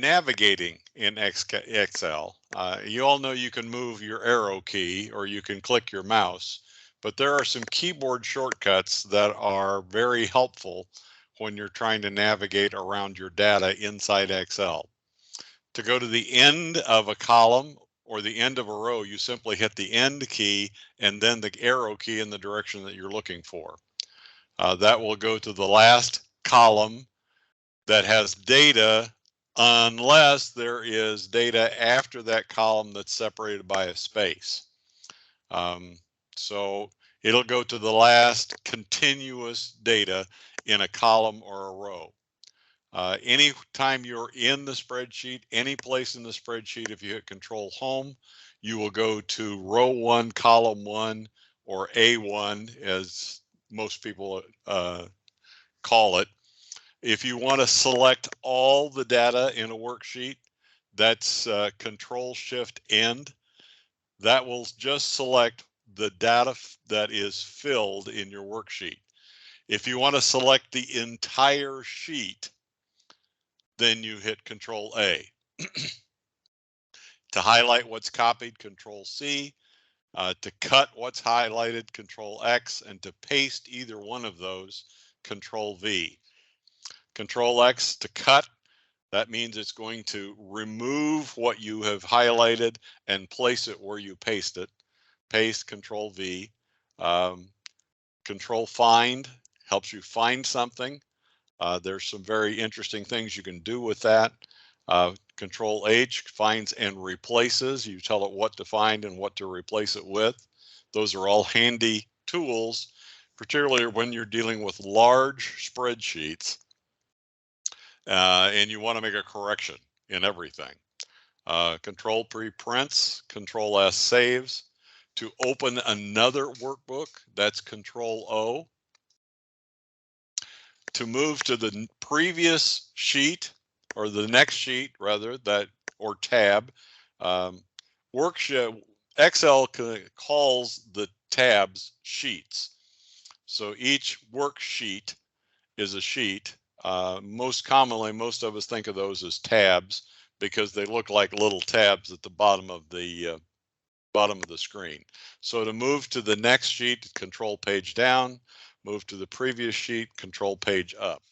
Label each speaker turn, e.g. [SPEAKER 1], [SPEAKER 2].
[SPEAKER 1] navigating in Excel. You all know you can move your arrow key or you can click your mouse, but there are some keyboard shortcuts that are very helpful when you're trying to navigate around your data inside Excel. To go to the end of a column or the end of a row, you simply hit the end key and then the arrow key in the direction that you're looking for. That will go to the last column that has data, unless there is data after that column that's separated by a space. So it'll go to the last continuous data in a column or a row. Anytime you're in the spreadsheet, any place in the spreadsheet, if you hit Control Home, you will go to row 1, column 1, or A1, as most people call it. If you want to select all the data in a worksheet, that's Control Shift End. That will just select the data that is filled in your worksheet. If you want to select the entire sheet, then you hit Control A. To highlight what's copied, Control C. To cut what's highlighted, Control X. And to paste either one of those, Control V. Control X to cut. That means it's going to remove what you have highlighted and place it where you paste it. Paste, Control V. Control Find helps you find something. There's some very interesting things you can do with that. Control H finds and replaces. You tell it what to find and what to replace it with. Those are all handy tools, particularly when you're dealing with large spreadsheets and you want to make a correction in everything. Control Preprints, Control S saves. To open another workbook, that's Control O. To move to the previous sheet, or the next sheet rather, or tab, Excel calls the tabs sheets. So each worksheet is a sheet. Most commonly, most of us think of those as tabs because they look like little tabs at the bottom of the screen. So to move to the next sheet, Control Page down. Move to the previous sheet, Control Page up.